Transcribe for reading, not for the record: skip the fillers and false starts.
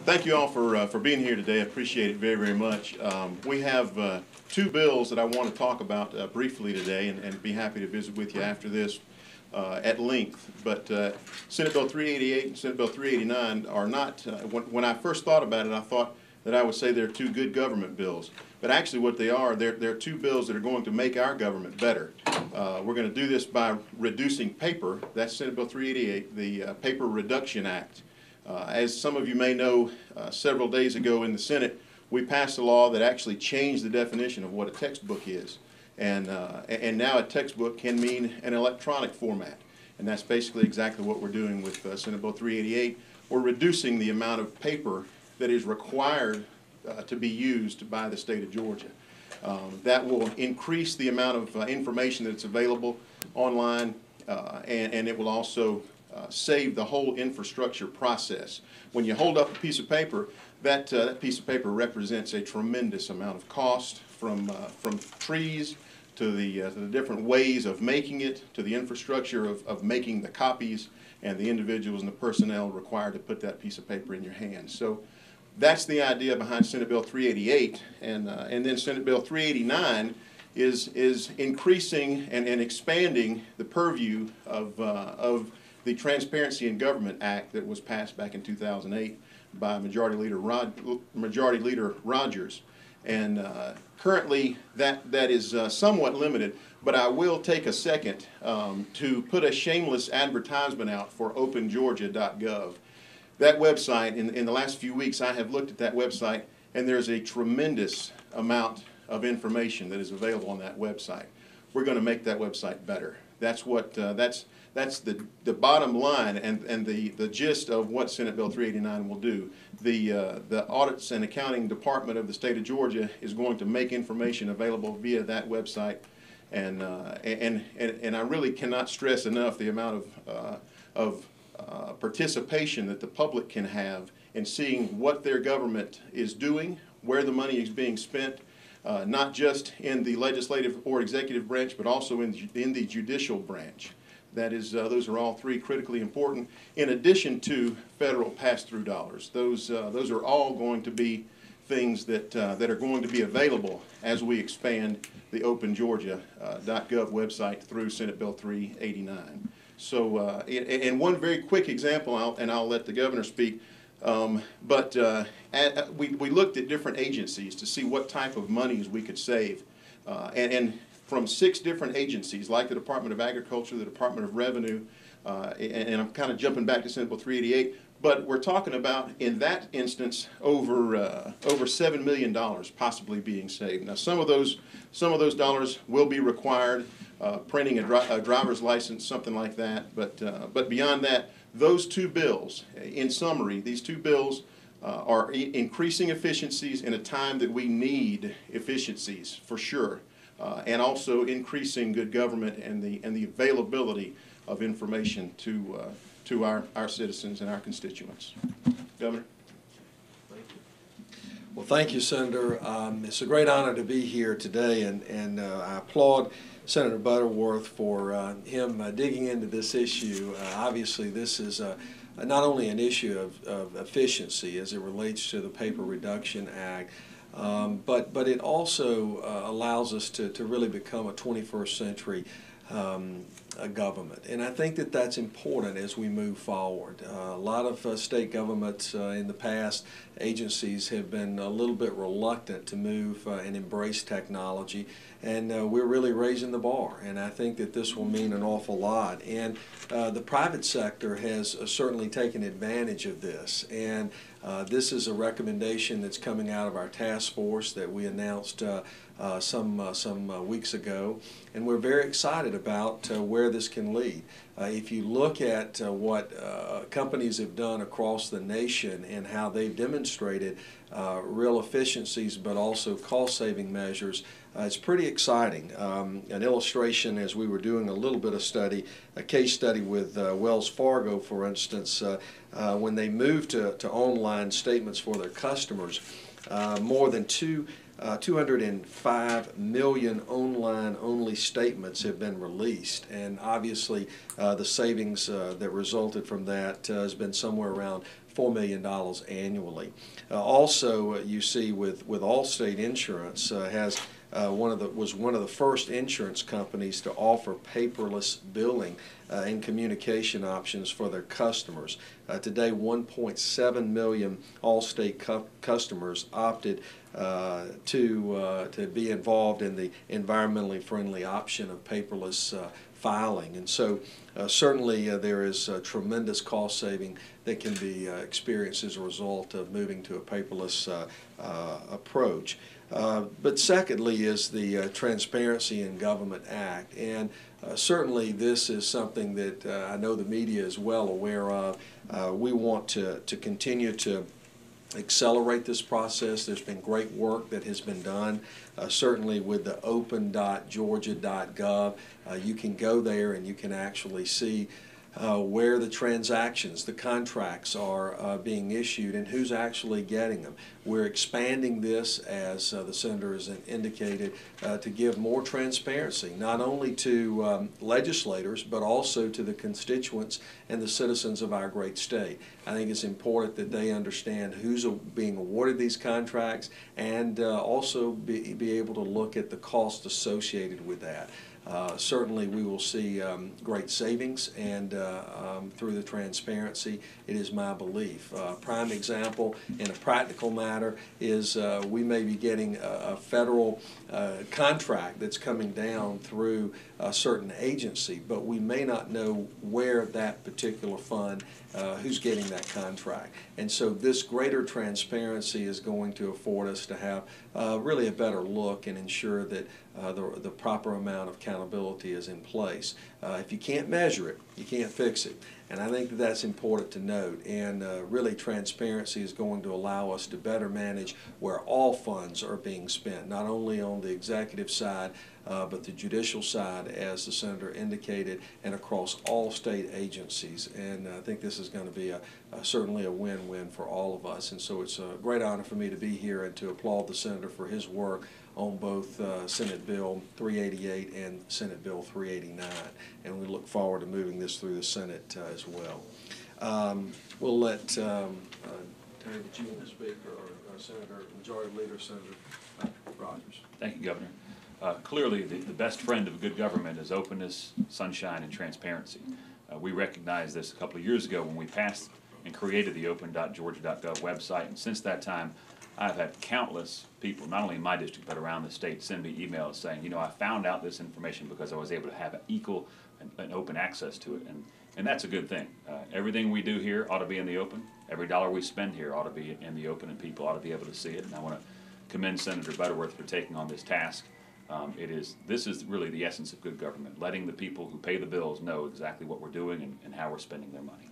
Thank you all for being here today. I appreciate it very, very much. We have two bills that I want to talk about briefly today, and be happy to visit with you after this at length. But Senate Bill 388 and Senate Bill 389 are not, when I first thought about it, I thought that I would say they're two good government bills. But actually what they are, they're two bills that are going to make our government better. We're going to do this by reducing paper. That's Senate Bill 388, the Paper Reduction Act. As some of you may know, several days ago in the Senate, we passed a law that actually changed the definition of what a textbook is. And now a textbook can mean an electronic format. And that's basically exactly what we're doing with Senate Bill 388. We're reducing the amount of paper that is required to be used by the state of Georgia. That will increase the amount of information that's available online, and it will also save the whole infrastructure process. When you hold up a piece of paper, that piece of paper represents a tremendous amount of cost, from trees to the different ways of making it, to the infrastructure of making the copies, and the individuals and the personnel required to put that piece of paper in your hands. So that's the idea behind Senate Bill 388, and then Senate Bill 389 is increasing and expanding the purview of the Transparency in Government Act that was passed back in 2008 by Majority Leader Rogers. And currently that is somewhat limited, but I will take a second to put a shameless advertisement out for opengeorgia.gov. That website, in the last few weeks, I have looked at that website, and there's a tremendous amount of information that is available on that website. We're going to make that website better. That's what that's the bottom line and the gist of what Senate Bill 389 will do. The Audits and Accounting Department of the state of Georgia is going to make information available via that website, and I really cannot stress enough the amount of participation that the public can have in seeing what their government is doing, where the money is being spent, not just in the legislative or executive branch, but also in the judicial branch. That is, those are all three critically important, in addition to federal pass-through dollars. Those are all going to be things that are going to be available as we expand the opengeorgia.gov website through Senate Bill 389. So, and one very quick example, and I'll let the governor speak, but we looked at different agencies to see what type of monies we could save, and from 6 different agencies, like the Department of Agriculture, the Department of Revenue, and I'm kind of jumping back to Senate Bill 388, but we're talking about, in that instance, over $7 million possibly being saved. Now, some of those dollars will be required, printing a driver's license, something like that. But beyond that, those two bills, in summary, these two bills are increasing efficiencies in a time that we need efficiencies for sure, and also increasing good government and the availability of information to our citizens and our constituents. Governor. Well, thank you, Senator. It's a great honor to be here today, and I applaud Senator Butterworth for him digging into this issue. Obviously, this is not only an issue of efficiency as it relates to the Paper Reduction Act, but it also allows us to really become a 21st century government. And I think that that's important as we move forward. A lot of state governments in the past, agencies have been a little bit reluctant to move and embrace technology, and we're really raising the bar, and I think that this will mean an awful lot. And the private sector has certainly taken advantage of this, and this is a recommendation that's coming out of our task force that we announced some weeks ago, and we're very excited about where this can lead. If you look at what companies have done across the nation and how they've demonstrated real efficiencies but also cost-saving measures, it's pretty exciting. An illustration, as we were doing a little bit of study, a case study with Wells Fargo, for instance, when they moved to online statements for their customers, more than 205 million online-only statements have been released, and obviously the savings that resulted from that has been somewhere around $4 million annually. Also, you see with Allstate Insurance was one of the first insurance companies to offer paperless billing and communication options for their customers. Today, 1.7 million Allstate customers opted to be involved in the environmentally friendly option of paperless filing. And so certainly there is a tremendous cost saving that can be experienced as a result of moving to a paperless approach. But secondly is the Transparency in Government Act, and certainly this is something that I know the media is well aware of. We want to continue to accelerate this process. There's been great work that has been done, certainly with the open.georgia.gov. You can go there and you can actually see where the transactions, the contracts are being issued and who's actually getting them. We're expanding this, as the Senator has indicated, to give more transparency, not only to legislators, but also to the constituents and the citizens of our great state. I think it's important that they understand who's being awarded these contracts and also be able to look at the cost associated with that. Certainly we will see great savings, and through the transparency, it is my belief. Prime example in a practical matter is we may be getting a federal contract that's coming down through a certain agency, but we may not know where that particular fund, who's getting that contract. And so this greater transparency is going to afford us to have really a better look and ensure that the proper amount of accountability is in place. If you can't measure it, you can't fix it. And I think that that's important to note. And really transparency is going to allow us to better manage where all funds are being spent, not only on the executive side, but the judicial side, as the Senator indicated, and across all state agencies. And I think this is going to be certainly a win-win for all of us. And so it's a great honor for me to be here and to applaud the Senator for his work on both Senate Bill 388 and Senate Bill 389. And we look forward to moving this through the Senate as well. We'll let Terry, did you want to speak, or Senator, Majority Leader Senator Rogers? Thank you, Governor. Clearly, the best friend of good government is openness, sunshine, and transparency. We recognized this a couple of years ago when we passed and created the open.georgia.gov website, and since that time, I've had countless people, not only in my district, but around the state, send me emails saying, you know, I found out this information because I was able to have an equal and open access to it, and that's a good thing. Everything we do here ought to be in the open. Every dollar we spend here ought to be in the open, and people ought to be able to see it, and I want to commend Senator Butterworth for taking on this task. This is really the essence of good government, letting the people who pay the bills know exactly what we're doing and how we're spending their money.